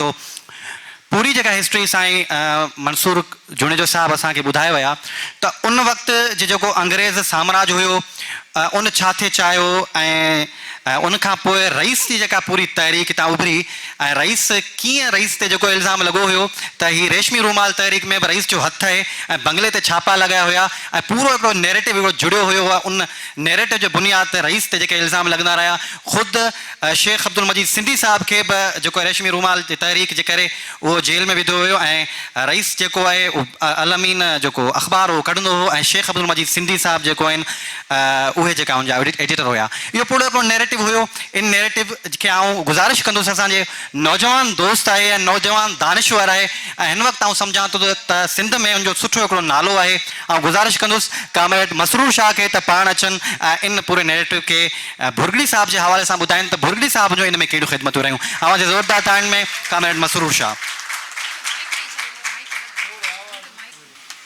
थो। पूरी जेका हिस्ट्री साईं मंसूर जुनेजो साहब असांखे ॿुधाए विया त उन वक़्तु जेको अंग्रेज़ साम्राज्य हुयो उन छा थिए चाहियो ऐं उन खां पोइ रईस जी जेका पूरी तहरीक हितां उभरी ऐं रईस कीअं रईस ते जेको इल्ज़ाम लॻो हुयो त हीअ रेशमी रूमाल तहरीक में बि रईस जो हथु आहे ऐं बंगले ते छापा लॻाया हुया ऐं पूरो हिकिड़ो नैरेटिव हिकिड़ो जुड़ियो हुयो उन नैरेटिव जे बुनियाद ते रईस ते जेके इल्ज़ाम लॻंदा रहिया। ख़ुदि शेख अब्दुल मजीद सिंधी साहब खे बि जेको रेशमी रूमाल जी तहरीक जे करे उहो जेल में विधो हुयो ऐं रईस जेको आहे अलमीन जेको अख़बार उहो कढंदो हुओ ऐं शेख अब्दुल मजीद सिंधी साहब जेको आहिनि उहे जेका हुनजा एडिटर हुया। इहो पूरो हिकिड़ो नैरेटिव हुयो। इन नैरेटिव खे आउं गुज़ारिश कंदुसि असांजे नौजवान दोस्त आहे ऐं नौजवान दानिश्वर आहे ऐं हिन वक़्तु आउं सम्झां थो त सिंध में हुनजो सुठो हिकिड़ो नालो आहे। ऐं गुज़ारिश कंदुसि कामरेड मसरूर शाह खे त पाण अचनि ऐं इन पूरे नैरेटिव खे भुरगड़ी साहब जे हवाले सां ॿुधाइनि त भुरगड़ी साहब जो इन में कहिड़ियूं ख़िदमतूं रहियूं। आवाज़ ज़ोरदार ताड़ियुनि में कामरेड मसरूर शाह।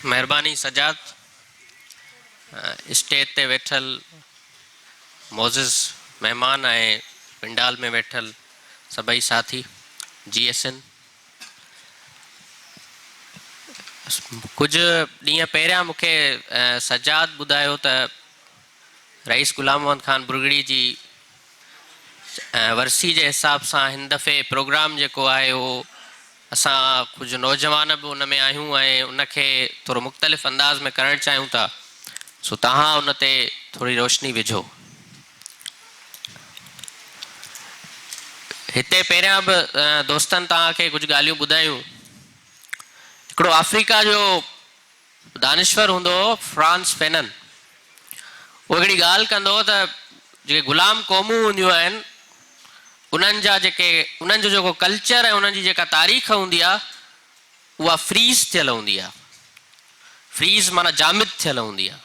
महिरबानी सजाद, स्टेज ते वेठल मोज़िज़ महिमान ऐं पिंडाल में वेठल सभई साथी GSN। कुझु ॾींहं पहिरियां मूंखे सजाद ॿुधायो त रईस गुलाम मोहम्मद ख़ान भुरगड़ी जी वरसी जे हिसाब सां हिन दफ़े प्रोग्राम जेको आहे उहो असां कुझु नौजवान बि उन में आहियूं ऐं उनखे थोरो मुख़्तलिफ़ अंदाज़ में करणु चाहियूं था। सो तव्हां उन ते थोरी रोशनी विझो। हिते पहिरियां बि दोस्तनि तव्हांखे कुझु ॻाल्हियूं ॿुधायूं। हिकिड़ो अफ्रीका जो दानिश्वर हूंदो हो फ्रांस फेनन, उहो हिकिड़ी ॻाल्हि कंदो हो त जेके ग़ुलाम क़ौमूं हूंदियूं आहिनि उन्हनि जा उन्हनि जो जेको कल्चर ऐं उन्हनि जी जेका तारीख़ हूंदी आहे उहा फ्रीज़ थियल हूंदी आहे। फ्रीज़ माना जामिद थियल हूंदी आहे।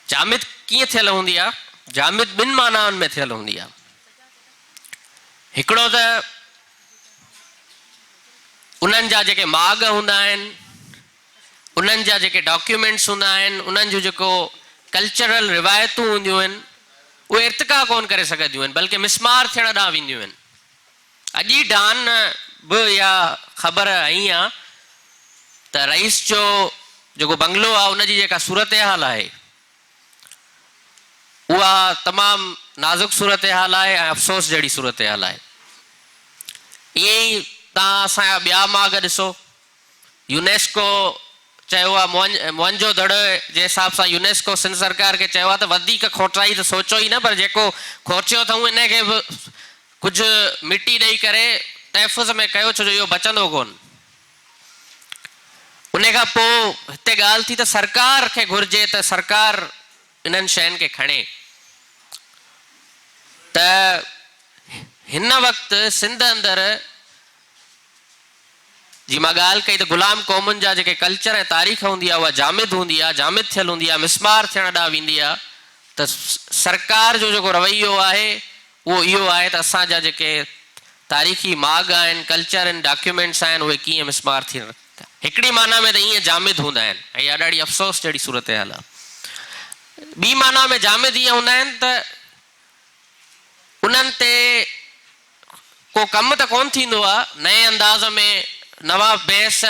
जामिद कीअं थियल हूंदी आहे? जामिद ॿिनि मानाउनि में थियल हूंदी आहे। हिकिड़ो त उन्हनि जा जेके माॻ हूंदा आहिनि, उन्हनि जा जेके डॉक्यूमेंट्स हूंदा आहिनि, उन्हनि जूं जेको कल्चरल रिवायतूं हूंदियूं आहिनि उहे इर्तिका कोन करे सघंदियूं आहिनि, बल्कि मिसमार थियण ॾांहुं वेंदियूं आहिनि। अॼु ई डान बि इहा ख़बर आई आहे त रईस जो जेको बंगलो आहे उनजी जेका सूरत हाल आहे उहा तमामु नाज़ुक सूरत हाल आहे ऐं अफ़सोस जहिड़ी सूरत हाल आहे। ईअं ई तव्हां असांजा ॿिया माॻ ॾिसो। यूनेस्को चयो आहे मुंहिंजो दड़ जे हिसाब सां यूनेस्को सिंध सरकार खे चयो आहे त वधीक खोटाई त सोचो ई न, पर जेको खोचियो अथऊं इन खे बि कुझु मिटी ॾेई करे तहफ़ुज़ में कयो, छो जो इहो बचंदो कोन। उन खां पोइ हिते ॻाल्हि थी त सरकार खे घुरिजे त सरकार इन्हनि शयुनि खे खणे। त हिन वक़्तु सिंध अंदरि जी मां ॻाल्हि कई त ग़ुलाम क़ौमुनि जा जेके कल्चर ऐं तारीख़ हूंदी आहे उहा जामिद हूंदी आहे, जामिद थियल हूंदी आहे, मिसमार थियण ॾांहुं वेंदी आहे। त सरकार जो जेको रवैयो आहे उहो इहो आहे त असांजा जेके तारीख़ी माॻ आहिनि, कल्चर आहिनि, डॉक्यूमेंट्स आहिनि, उहे कीअं मिसमार थियनि। हिकिड़ी माना में त ईअं जामिद हूंदा आहिनि ऐं इहा ॾाढी अफ़सोस जहिड़ी सूरत हाल आहे। ॿी माना में जामिद ईअं हूंदा आहिनि त उन्हनि ते को कमु त कोन थींदो आहे, नए अंदाज़ में नवां बहस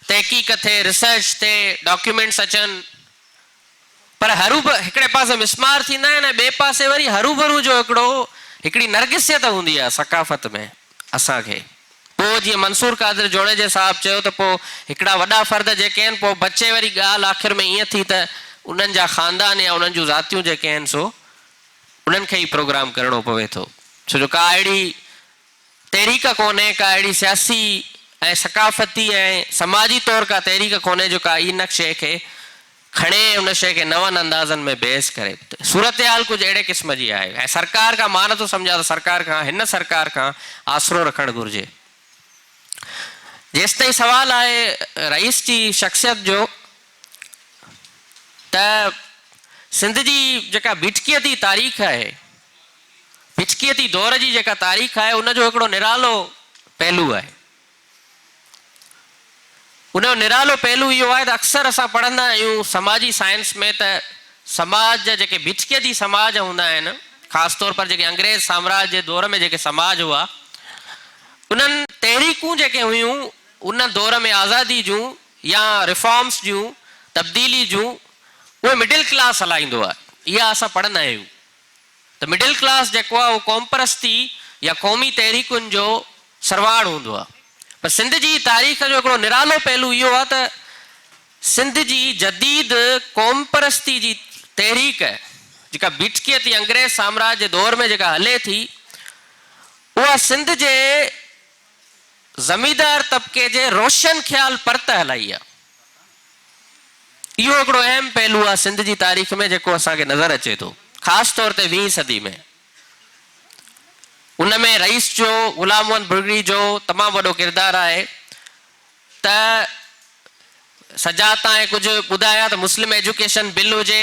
तहक़ीक़ थिए, रिसर्च ते डॉक्यूमेंट्स अचनि, पर हिकिड़े पासे मिसमार थींदा आहिनि ऐं ॿिए पासे वरी हरूभरू जो हिकिड़ी नरगिसियत हूंदी आहे सकाफ़त में असांखे। पोइ जीअं मंसूर कादिर जोड़ेजे साहब चयो त पोइ हिकिड़ा वॾा फ़र्द जेके आहिनि पोइ बचे वरी ॻाल्हि आख़िर में ईअं थी त उन्हनि जा ख़ानदान या उन्हनि जूं ज़ातियूं जेके आहिनि सो उन्हनि खे ई प्रोग्राम करिणो पवे थो, छो जो का अहिड़ी तहरीक कोन्हे, का अहिड़ी सियासी ऐं सकाफ़ती ऐं समाजी तौर का तहरीक कोन्हे जो का इन शइ खे खणे उन शइ खे नवनि अंदाज़नि में बहस करे। सूरत हाल कुझु अहिड़े क़िस्म जी आहे ऐं सरकार खां मां नथो सम्झां त सरकार खां हिन सरकार खां आसरो रखणु घुरिजे। जेसि ताईं सवाल आहे रईस जी शख़्सियत जो, त सिंध जी जेका बिचकियती तारीख़ आहे, बिचकियती दौर जी जेका तारीख़ आहे उनजो हिकिड़ो निरालो पहलू आहे। उनजो निरालो पहलू इहो आहे त अक्सर असां पढ़ंदा आहियूं समाजी साइंस में त समाज जा जेके बिचकियती समाज हूंदा आहिनि, ख़ासि तौर पर जेके अंग्रेज़ साम्राज्य जे दौर में जेके समाज हुआ उन्हनि तहरीकूं जेके हुयूं उन दौर में आज़ादी जूं या रिफॉर्म्स जूं तब्दीली जूं उहे मिडिल क्लास हलाईंदो आहे, इहा असां पढ़ंदा आहियूं। त मिडिल क्लास जेको आहे उहो क़ौम परस्ती या क़ौमी तहरीकुनि जो सरवाड़ हूंदो आहे। पर सिंध जी तारीख़ जो हिकिड़ो निरालो पहलू इहो आहे त सिंध जी जदीद क़ौम परस्ती जी तहरीक जेका बीटकीअ थी अंग्रेज़ साम्राज्य जे दौर में जेका हले थी, उहा सिंध जे ज़मींदार तबिके जे रोशन ख़्याल परत हलाई आहे। इहो हिकिड़ो अहम पहलू आहे सिंध जी तारीख़ में जेको असांखे नज़र अचे थो, ख़ासि तौर ते 20वीं सदी में। उन में रईस जो, गुलाम मोहम्मद बुर्गी जो तमामु वॾो किरदारु आहे। त सजा ताईं कुझु ॿुधाया त मुस्लिम एजुकेशन बिल हुजे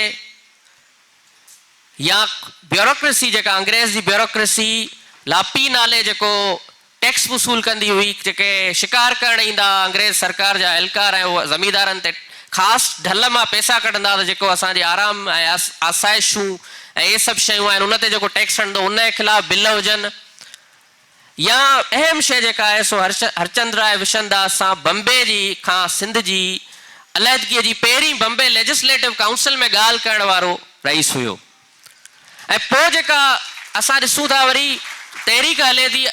या ब्यूरोक्रेसी जेका अंग्रेज़ जी ब्यूरोक्रेसी लापी नाले जेको टैक्स वसूल कंदी हुई, जेके शिकार करण ईंदा अंग्रेज़ सरकार जा एहलकार ऐं उहे ज़मींदारनि ते ख़ासि ढल मां पैसा कढंदा त जेको असांजे आराम ऐं आसाइशूं ऐं इहे सभु शयूं आहिनि उन ते जेको टैक्स हणंदो उन जे ख़िलाफ़ु बिल हुजनि। या अहम शइ जेका आहे सो हरचंद राय विशनदास सां बम्बे जी खां सिंध जी अलहदगीअ जी पहिरीं बम्बे लेजिस्लेटिव काउंसिल में ॻाल्हि करण वारो रईस हुयो। ऐं पोइ जेका असां ॾिसूं था वरी तहरीक हले थी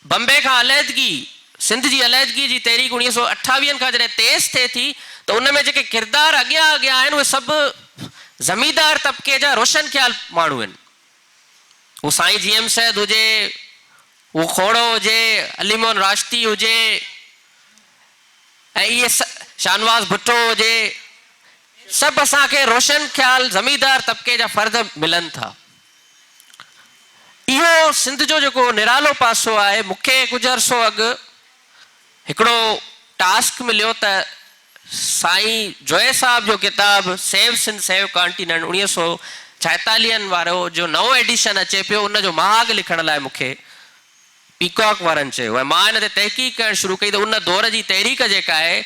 बम्बे खां अलहदगी, सिंध जी अलहदगी जी तहरीक 1928 खां जॾहिं तेज़ थिए थी त उन में जेके किरदार अॻियां अॻियां आहिनि उहे सभु ज़मींदार तबिके जा रोशन ख़्याल माण्हू आहिनि। उहो साईं जीएम सैद हुजे, उहो खोड़ो हुजे, अली मोहन राश्ती हुजे ऐं इहे शाहनवाज़ भुट्टो हुजे, सभु असांखे रोशन ख़्याल ज़मींदार तबिके जा फ़र्द मिलनि था। इहो सिंध जो जेको निरालो पासो आहे। मूंखे कुझु अरसो अॻु हिकिड़ो टास्क मिलियो त साईं जोए साहब जो किताबु सेव सिंध सेव कॉन्टिनेंट 1946 वारो जो नओं एडिशन अचे पियो, उन जो महाग लिखण लाइ मूंखे पीकॉक वारनि चयो ऐं मां हिन ते तहक़ीक़ करणु शुरू कई त उन दौर जी तहरीक जेका आहे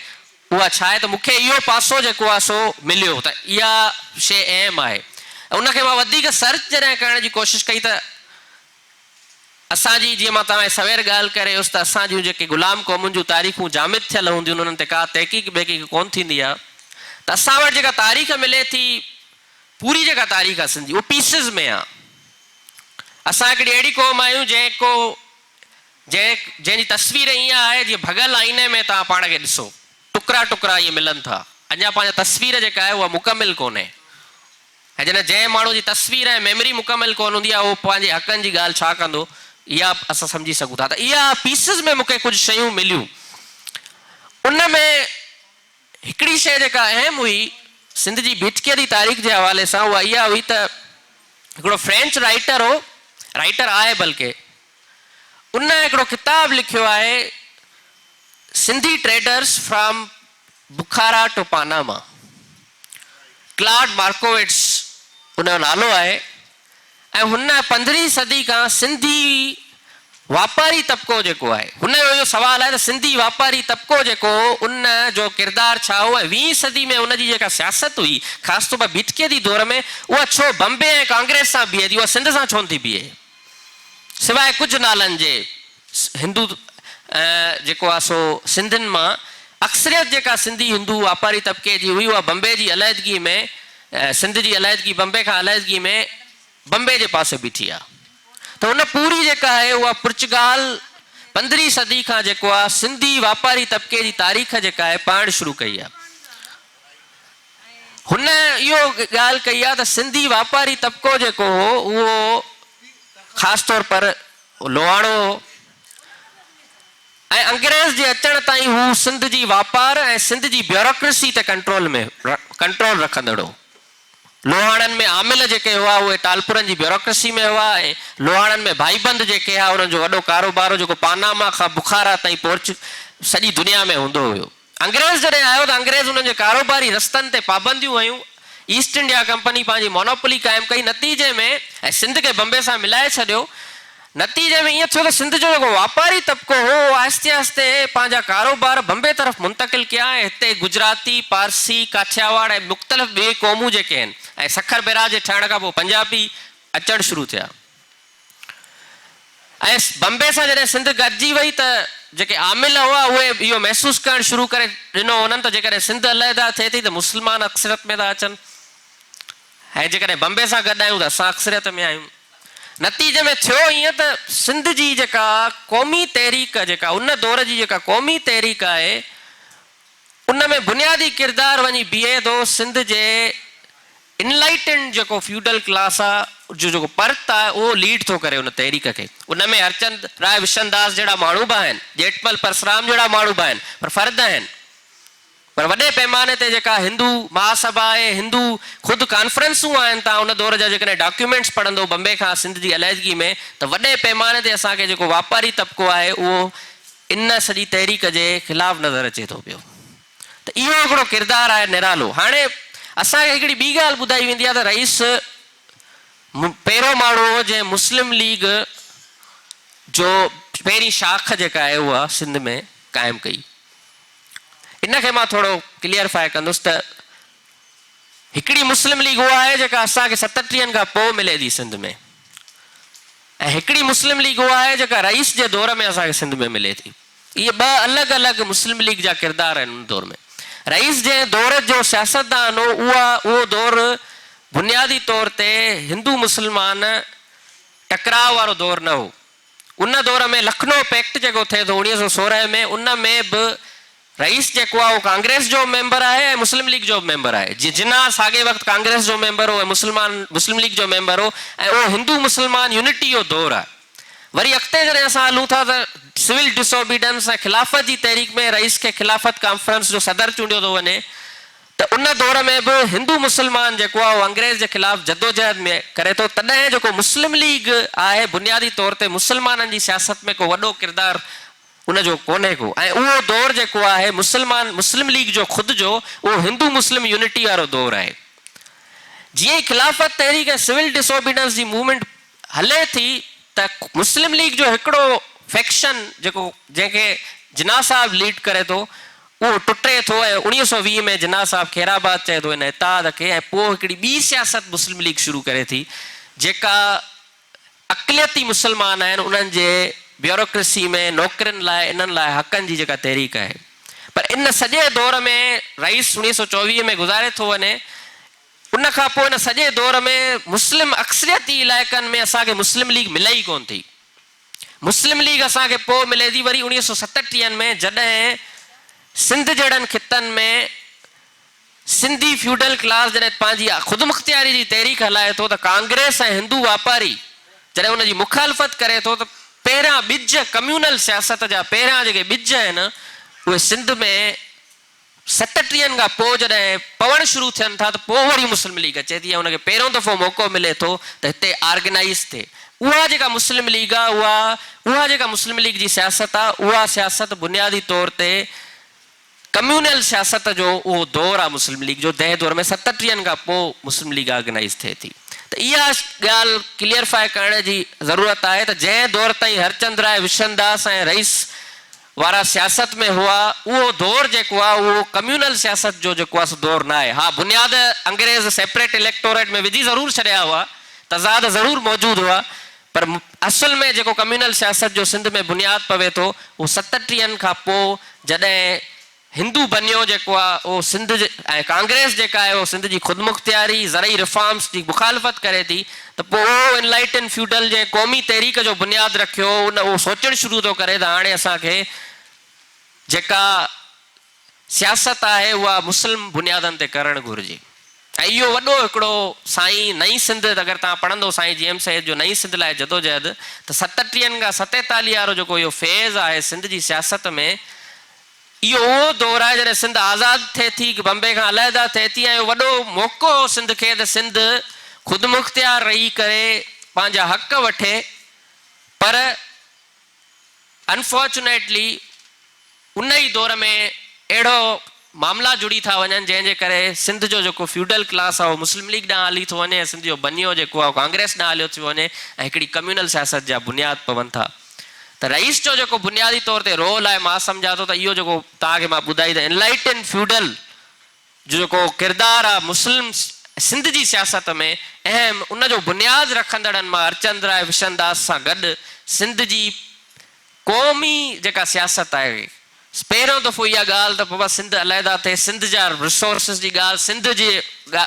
उहा छा आहे। त मूंखे इहो पासो जेको आहे सो मिलियो त इहा शइ अहम आहे। उनखे मां वधीक सर्च जॾहिं करण जी कोशिशि कई त असांजी, जीअं मां तव्हां सवेर ॻाल्हि करे वियुसि त असां जूं जेके गुलाम क़ौमुनि जूं तारीख़ूं जामिद थियल हूंदियूं उन्हनि ते का तहक़ीक़ बेक़ीक़ कोन थींदी आहे। त असां वटि जेका तारीख़ मिले थी, पूरी जेका तारीख़ आहे सिंधी, उहा पीसिस में आहे। असां हिकिड़ी अहिड़ी क़ौम आहियूं जंहिंजी तस्वीर ईअं आहे जीअं भॻल आईने में तव्हां पाण खे ॾिसो, टुकड़ा टुकड़ा इहे मिलनि था। अञा पंहिंजा तस्वीर जेका आहे उहा मुकमिल कोन्हे। ऐं जॾहिं जंहिं माण्हू जी तस्वीर ऐं मेमरी मुकमिल कोन हूंदी आहे उहो पंहिंजे हक़नि जी ॻाल्हि छा कंदो, इहा असां सम्झी सघूं था। त इहा पीसिस में मूंखे कुझु शयूं मिलियूं। उन में हिकिड़ी शइ जेका अहम हुई सिंध जी बीटकीअ जी तारीख़ जे हवाले सां, उहा इहा हुई त हिकिड़ो फ्रेंच राइटर हो, राइटर आहे बल्कि, उन हिकिड़ो किताबु लिखियो आहे Sindhi traders from Bukhara to Panama. Claude Markovits उनजो नालो आहे ऐं हुन 15वीं सदी खां सिंधी वापारी तबिको जेको आहे, हुनजो इहो सुवालु आहे त सिंधी वापारी तबिको जेको उन जो किरदारु छा हो ऐं 20वीं सदी में उनजी जेका सियासत हुई ख़ासि तौर पर बीटकीअ जी दौर में, उहा छो बम्बे ऐं कांग्रेस सां बीहे थी, उहा सिंध सां छो नथी बीहे। सवाइ कुझु नालनि जे हिंदू जेको आहे सो सिंधियुनि मां अक्सरियत जेका सिंधी हिंदू वापारी तबिके जी हुई उहा बम्बे जी अलहदगी में, सिंध जी अलहदगी बम्बे खां अलहदगी में बम्बे जे पासे बीठी आहे। त हुन पूरी जेका आहे उहा पुर्तगाल 15वीं सदी खां जेको आहे सिंधी वापारी तबिके जी तारीख़ जेका आहे पढ़णु शुरू कई आहे। हुन इहो ॻाल्हि कई आहे त सिंधी वापारी तबिको जेको हो उहो ख़ासि तौर पर लोहाणो हो ऐं अंग्रेज़ जे अचण ताईं हू सिंध जी वापार ऐं सिंध जी ब्यूरोक्रेसी ते कंट्रोल रखंदड़ हो। लोहाणनि में आमिल जेके हुआ उहे टालपुरनि जी ब्यूरोक्रेसी में हुआ ऐं लोहाणनि में भाईबंद जेके हुआ उन्हनि जो वॾो कारोबार जेको पानामा खां बुखारा ताईं सॼी दुनिया में हूंदो हुयो। अंग्रेज़ जॾहिं आयो त अंग्रेज़ उन्हनि जे कारोबारी रस्तनि ते पाबंदियूं हयूं, ईस्ट इंडिया कंपनी पंहिंजी मोनोपोली क़ाइमु कई, नतीजे में ऐं सिंध खे बम्बे सां मिलाए छॾियो। नतीजे में ईअं थियो त सिंध जो जेको वापारी तबिको हो आहिस्ते आहिस्ते पंहिंजा कारोबार बम्बे तरफ़ मुंतक़िल कया ऐं हिते गुजराती, पारसी, काठियावाड़ ऐं मुख़्तलिफ़ ॿिए क़ौमूं जेके आहिनि ऐं सखर बेरा जे ठहण खां पोइ पंजाबी अचणु शुरू थिया। ऐं बम्बे सां जॾहिं सिंध गॾिजी वई त जेके आमिल हुआ उहे इहो महसूसु करणु शुरू करे ॾिनो उन्हनि त जेकॾहिं सिंध अलहदा थिए थी त मुस्लमान अक्सरियत में था अचनि, ऐं जेकॾहिं बम्बे सां गॾु आहियूं त असां अक्सरियत में आहियूं। नतीजे में थियो ईअं त सिंध जी जेका क़ौमी तहरीक जेका उन दौर जी जेका क़ौमी तहरीक आहे उन में बुनियादी किरदारु वञी बीहे थो सिंध जे इनलाइटेंड जेको फ्यूडल क्लास आहे जो जेको परत आहे उहो लीड थो करे उन तहरीक खे। उन में हरचंद राय विशनदास जहिड़ा माण्हू बि आहिनि, जेठमल परसराम जहिड़ा माण्हू बि आहिनि, पर फ़र्द आहिनि। पर वॾे पैमाने ते जेका हिंदू महासभा आहे, हिंदू ख़ुदि कॉन्फ्रेंसूं आहिनि, तव्हां उन दौर जा जेकॾहिं डॉक्यूमेंट्स पढ़ंदो बम्बे खां सिंध जी अलहदगी में त वॾे पैमाने ते असांखे जेको वापारी तबिको आहे उहो इन सॼी तहरीक जे ख़िलाफ़ु नज़र अचे थो पियो। त इहो हिकिड़ो किरदारु आहे निरालो। हाणे असांखे हिकिड़ी ॿी ॻाल्हि ॿुधाई वेंदी आहे त रईस पहिरियों माण्हू हो जंहिं मुस्लिम लीग जो पहिरीं शाख जेका आहे उहा सिंध में क़ाइमु कई। इनखे मां थोरो क्लियरफाई कंदुसि त हिकिड़ी मुस्लिम लीग उहा आहे जेका असांखे 37 खां पोइ मिले थी सिंध में, ऐं हिकिड़ी मुस्लिम लीग उहा आहे जेका रईस जे दौर में असांखे सिंध में मिले थी। इहे ॿ अलॻि अलॻि मुस्लिम लीग जा किरदार आहिनि उन दौर में। रईस जे दौर जो सियासतदान हो उहो दौर बुनियादी तौर ते हिंदू मुस्लमान टकराव वारो दौर न हो। उन दौर में लखनऊ पैक्ट जेको थिए थो 1916 में, उन में बि रईस जेको आहे उहो कांग्रेस जो मेंबर आहे ऐं मुस्लिम लीग जो मेंबर आहे। जिन्ना साॻे वक़्तु कांग्रेस जो मेंबर हो ऐं मुस्लिम लीग जो मेंबर हो, ऐं उहो हिंदू मुस्लमान यूनिटी जो दौर आहे। वरी अॻिते जॾहिं असां हलूं था त सिविल डिसोबीडेंस ऐं खिलाफ़त जी तहरीक में रईस खे खिलाफ़त कॉन्फ्रेंस जो सदर चूंडियो थो वञे, त उन दौर में बि हिंदू मुस्लमान जेको आहे उहो अंग्रेज़ जे ख़िलाफ़ु जदोजहद में करे थो। तॾहिं जेको मुस्लिम लीग आहे बुनियादी तौर ते मुस्लमाननि जी सियासत में को वॾो किरदारु उनजो कोन्हे को, ऐं उहो दौर जेको आहे मुस्लिम लीग जो ख़ुदि जो उहो हिंदू मुस्लिम यूनिटी वारो दौर आहे। जीअं ई खिलाफ़त तहरीक ऐं सिविल डिसोबीडेंस जी मूवमेंट हले थी त मुस्लिम लीग जो हिकिड़ो फैक्शन जंहिंखे जिन्ना साहब लीड करे थो उहो टुटे थो, ऐं 1920 में जिन्ना साहब खैराबाद चए थो इन इत्तेहाद खे, ऐं पोइ हिकिड़ी ॿी सियासत मुस्लिम लीग शुरू करे थी जेका अक़लियती मुस्लमान आहिनि उन्हनि जे ब्यूरोक्रेसी में नौकरियुनि लाइ इन्हनि लाइ हक़नि जी जेका तहरीक आहे। पर इन सॼे दौर में रईस 1924 में गुज़ारे थो वञे। उन खां पोइ इन सॼे दौर में मुस्लिम अक्सरियती इलाइक़नि में असांखे मुस्लिम लीग मिले ई कोन थी। मुस्लिम लीग असांखे पोइ मिले थी वरी 1937 में, जॾहिं सिंध जहिड़नि खितनि में सिंधी फ्यूडल क्लास जॾहिं पंहिंजी ख़ुदि मुख़्तियारी जी तहरीक हलाए थो त कांग्रेस ऐं हिंदू वापारी जॾहिं उनजी मुखालफ़त करे थो त पहिरियां ॿिज कम्यूनल सियासत जा पहिरियां जेके ॿिज आहिनि उहे सिंध में 37 खां पोइ जॾहिं पवणु शुरू थियनि था त पोइ वरी मुस्लिम लीग अचे थी ऐं उनखे पहिरियों दफ़ो मौक़ो मिले थो त हिते ऑर्गेनाइज़ थिए। उहा जेका मुस्लिम लीग आहे उहा जेका मुस्लिम लीग जी सियासत आहे उहा सियासत बुनियादी तौर ते कम्यूनल सियासत जो उहो दौर आहे मुस्लिम लीग जो, जंहिं दौर में 37 खां पोइ मुस्लिम लीग ऑर्गेनाइज़ थिए थी। त इहा ॻाल्हि क्लियरफाई करण जी ज़रूरत आहे त जंहिं दौर ताईं हरचंद राय विशनदास ऐं रईस वारा सियासत में हुआ उहो दौर जेको आहे उहो कम्यूनल सियासत जो जेको आहे दौर न आहे। हा, बुनियाद अंग्रेज़ सेपरेट इलेक्टोरेट में विझी ज़रूरु छॾिया हुआ, तज़ाद ज़रूरु मौजूदु हुआ, पर असल में जेको कम्यूनल सियासत जो सिंध में बुनियादु पवे थो उहो 37 खां पोइ जॾहिं हिंदू बनियो जेको आहे उहो सिंध ऐं कांग्रेस जेका आहे उहो सिंध जी ख़ुदि मुख़्तियारी ज़रई रिफॉर्म्स जी मुखालफ़त करे थी त पोइ उहो इनलाइटन फ्यूडल जे क़ौमी तहरीक जो बुनियादु रखियो, उहो सोचणु शुरू थो करे त हाणे असांखे जेका सियासत आहे उहा मुस्लिम बुनियादनि ते करणु घुरिजे। ऐं इहो वॾो हिकिड़ो साईं नई सिंध अगरि तव्हां पढ़ंदो साईं GM सैयद जो नई सिंध लाइ जदोजहद त 37 खां 47 वारो जेको इहो फेज़ आहे सिंध जी सियासत में, इहो उहो दौर आहे जॾहिं सिंध आज़ादु थिए थी, बम्बे खां अलहदा थिए थी, ऐं वॾो मौक़ो सिंध खे त सिंध ख़ुदि मुख़्तियार रही करे पंहिंजा हक़ वठे। पर अनफॉर्चुनेटली उन ई दौर में अहिड़ो मामला जुड़ी था वञनि जंहिंजे करे सिंध जो जेको फ्यूडल क्लास आहे उहो मुस्लिम लीग ॾांहुं हली थो वञे ऐं सिंध जो बनियो जेको आहे कांग्रेस ॾांहुं हलियो थो वञे ऐं हिकिड़ी कम्यूनल सियासत जा बुनियाद पवनि था। त रईस जो जेको बुनियादी तौर ते रोल आहे मां सम्झा थो त इहो जेको तव्हांखे मां ॿुधाई त इनलाइटन फ्यूडल जो जेको किरदारु आहे मुस्लिम सिंध जी सियासत में अहम, उनजो बुनियादु रखंदड़नि मां हरचंद राय विशनदास सां गॾु सिंध जी क़ौमी जेका सियासत आहे, पहिरियों दफ़ो इहा ॻाल्हि त बाबा सिंध अलहदा थिए, सिंध जा रिसोर्सिस जी ॻाल्हि, सिंध जे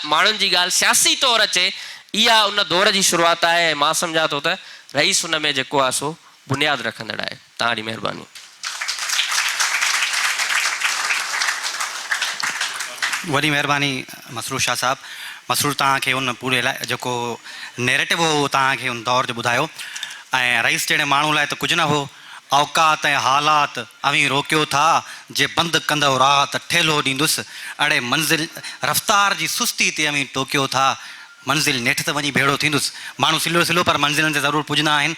माण्हुनि जी ॻाल्हि सियासी तौरु अचे, इहा उन दौर जी शुरूआति आहे। ऐं मां सम्झां थो त रईस उन में जेको आहे सो बुनियादु रखंदड़ आहे। तव्हांजी महिरबानी। वॾी महिरबानी मसरूर शाह साहब। मसरूर तव्हांखे उन पूरे जेको नैरेटिव हो तव्हांखे उन दौर जो ॿुधायो। ऐं रईस जहिड़े माण्हू लाइ त कुझु न हो। औकात ऐं हालात अवी रोकियो था, जे बंदि कंदव राह त ठेलो ॾींदुसि, अड़े मंज़िल रफ़्तार जी सुस्ती ते अवी टोकियो था, मंज़िल नेठि त वञी भेड़ो थींदुसि। माण्हू सिलो सिलो पर मंज़िलनि ते ज़रूरु पुॼंदा आहिनि।